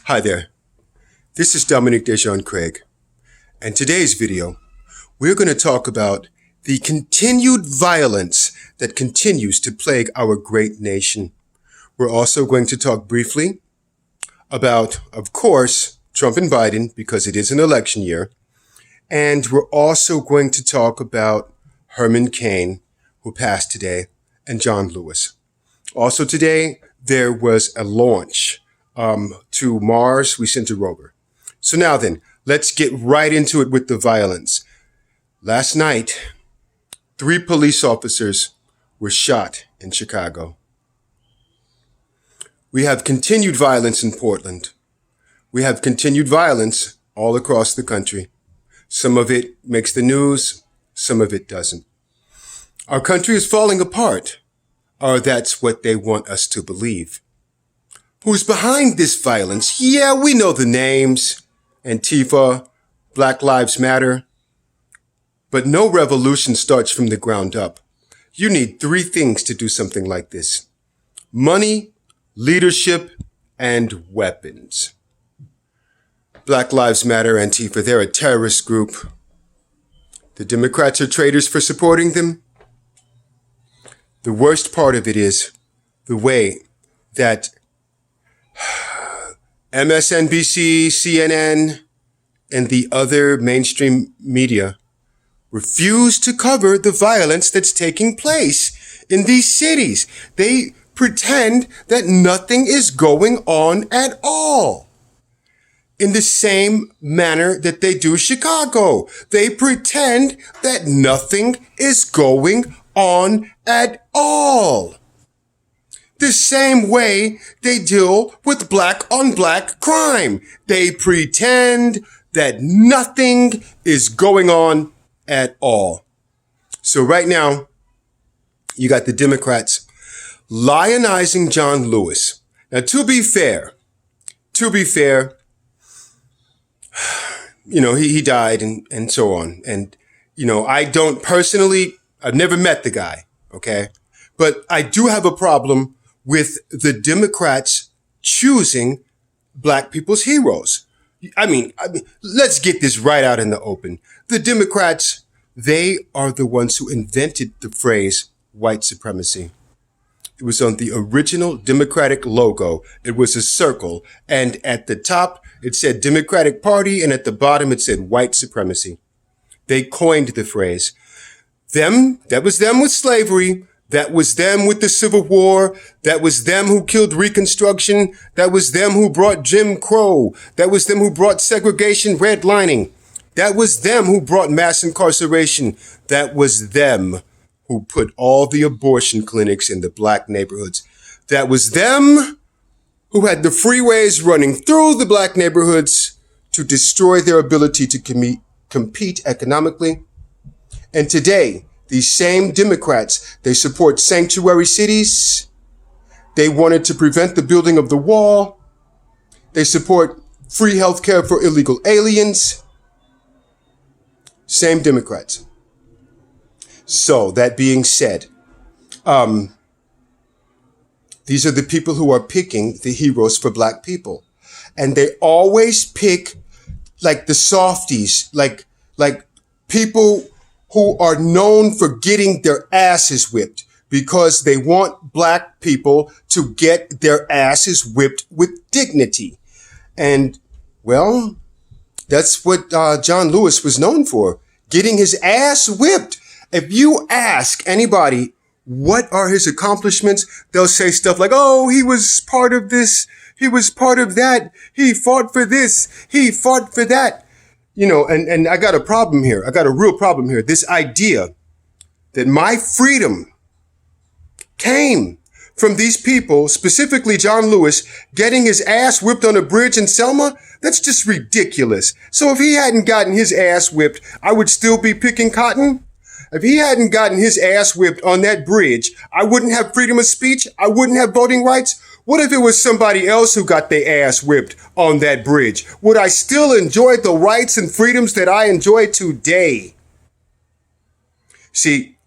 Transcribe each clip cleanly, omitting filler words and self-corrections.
Hi there, this is Dominic Dejean Craig, and today's video, we're going to talk about the continued violence that continues to plague our great nation. We're also going to talk briefly about, of course, Trump and Biden, because it is an election year, and we're also going to talk about Herman Cain, who passed today, and John Lewis. Also today, there was a launch to Mars. We sent a rover. So now then, let's get right into it with the violence. Last night, 3 police officers were shot in Chicago. We have continued violence in Portland. We have continued violence all across the country. Some of it makes the news, some of it doesn't. Our country is falling apart, or that's what they want us to believe. Who's behind this violence? Yeah, we know the names. Antifa, Black Lives Matter. But no revolution starts from the ground up. You need 3 things to do something like this: money, leadership, and weapons. Black Lives Matter, Antifa, they're a terrorist group. The Democrats are traitors for supporting them. The worst part of it is the way that MSNBC, CNN, and the other mainstream media refuse to cover the violence that's taking place in these cities. They pretend that nothing is going on at all. In the same manner that they do Chicago. They pretend that nothing is going on at all. The same way they deal with black on black crime. They pretend that nothing is going on at all. So right now, you got the Democrats lionizing John Lewis. Now, to be fair, you know, he died and so on. And, you know, I've never met the guy, okay? But I do have a problem with the Democrats choosing black people's heroes. I mean, let's get this right out in the open. The Democrats, they are the ones who invented the phrase white supremacy. It was on the original Democratic logo. It was a circle, and at the top, it said Democratic Party, and at the bottom, it said white supremacy. They coined the phrase. That was them with slavery. That was them with the Civil War. That was them who killed Reconstruction. That was them who brought Jim Crow. That was them who brought segregation, redlining. That was them who brought mass incarceration. That was them who put all the abortion clinics in the black neighborhoods. That was them who had the freeways running through the black neighborhoods to destroy their ability to compete economically. And today, these same Democrats, they support sanctuary cities. They wanted to prevent the building of the wall. They support free health care for illegal aliens. Same Democrats. So that being said, these are the people who are picking the heroes for black people. And they always pick like the softies, like people who are known for getting their asses whipped because they want black people to get their asses whipped with dignity. And, well, that's what John Lewis was known for, getting his ass whipped. If you ask anybody what are his accomplishments, they'll say stuff like, oh, he was part of this, he was part of that, he fought for this, he fought for that. You know, and I got a problem here. I got a real problem here. This idea that my freedom came from these people, specifically John Lewis, getting his ass whipped on a bridge in Selma, that's just ridiculous. So if he hadn't gotten his ass whipped, I would still be picking cotton? If he hadn't gotten his ass whipped on that bridge, I wouldn't have freedom of speech? I wouldn't have voting rights? What if it was somebody else who got their ass whipped on that bridge? Would I still enjoy the rights and freedoms that I enjoy today? See,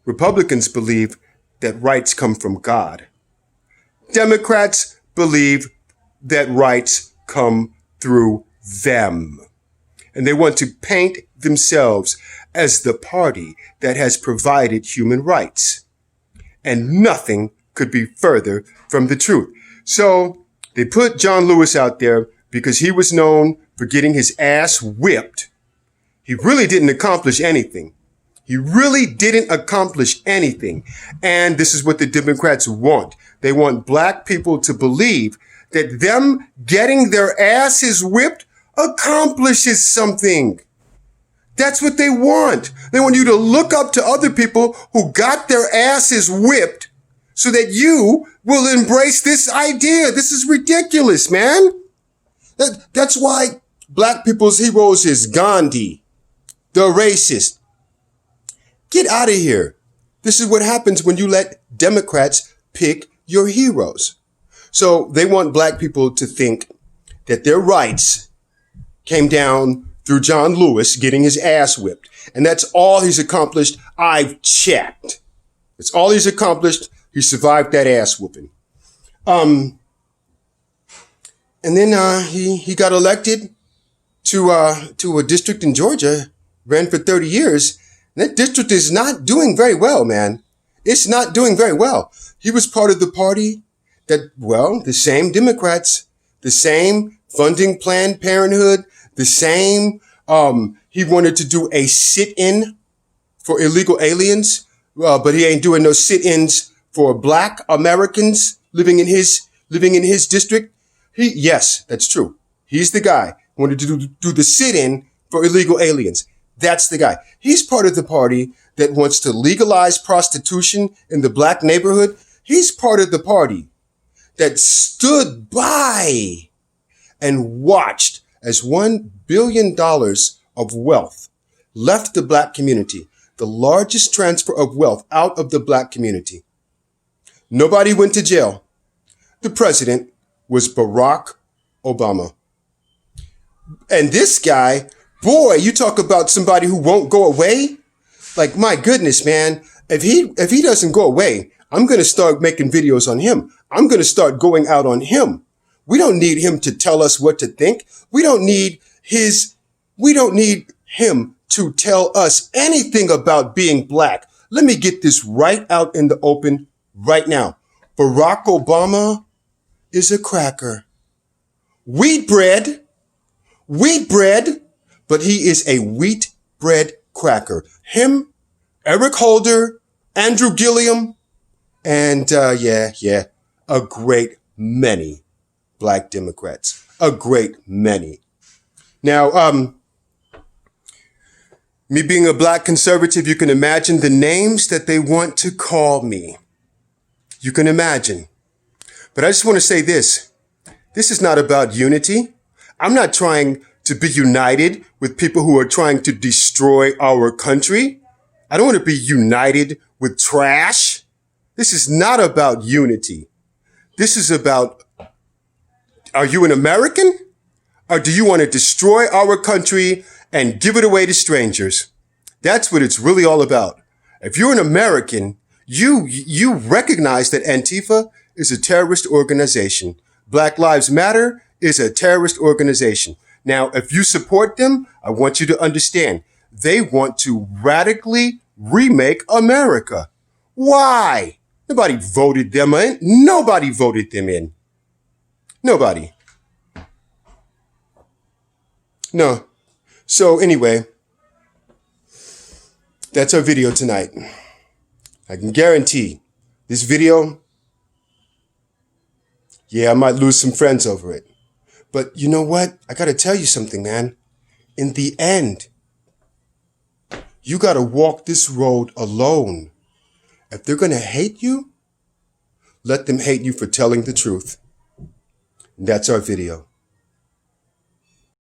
Republicans believe that rights come from God. Democrats believe that rights come through them. And they want to paint themselves as the party that has provided human rights. And nothing could be further from the truth. So they put John Lewis out there because he was known for getting his ass whipped. He really didn't accomplish anything. He really didn't accomplish anything. And this is what the Democrats want. They want black people to believe that them getting their asses whipped accomplishes something. That's what they want. They want you to look up to other people who got their asses whipped so that you will embrace this idea. This is ridiculous, man. That's why black people's heroes is Gandhi, the racist. Get out of here. This is what happens when you let Democrats pick your heroes. So they want black people to think that their rights came down through John Lewis getting his ass whipped. And that's all he's accomplished. I've checked. That's all he's accomplished. He survived that ass whooping. And then he got elected to a district in Georgia, ran for 30 years. And that district is not doing very well, man. It's not doing very well. He was part of the party that, well, the same Democrats, the same funding Planned Parenthood, the same, he wanted to do a sit-in for illegal aliens, but he ain't doing no sit-ins for black Americans living in his district. Yes, that's true. He's the guy who wanted to do the sit-in for illegal aliens. That's the guy. He's part of the party that wants to legalize prostitution in the black neighborhood. He's part of the party that stood by and watched as $1 billion of wealth left the black community, the largest transfer of wealth out of the black community. Nobody went to jail. The president was Barack Obama. And this guy, boy, you talk about somebody who won't go away. Like, my goodness, man, if he doesn't go away, I'm going to start making videos on him. I'm going to start going out on him. We don't need him to tell us what to think. We don't need him to tell us anything about being black. Let me get this right out in the open right now. Barack Obama is a cracker. Wheat bread, but he is a wheat bread cracker. Him, Eric Holder, Andrew Gilliam, and a great many black Democrats. A great many. Now, me being a black conservative, you can imagine the names that they want to call me. You can imagine. But I just want to say this. This is not about unity. I'm not trying to be united with people who are trying to destroy our country. I don't want to be united with trash. This is not about unity. This is about, are you an American? Or do you want to destroy our country and give it away to strangers? That's what it's really all about. If you're an American, you recognize that Antifa is a terrorist organization. Black Lives Matter is a terrorist organization. Now, if you support them, I want you to understand, they want to radically remake America. Why? Nobody voted them in. Nobody voted them in. Nobody. No. So anyway, that's our video tonight. I can guarantee this video, I might lose some friends over it. But you know what? I got to tell you something, man. In the end, you got to walk this road alone. If they're going to hate you, let them hate you for telling the truth. And that's our video.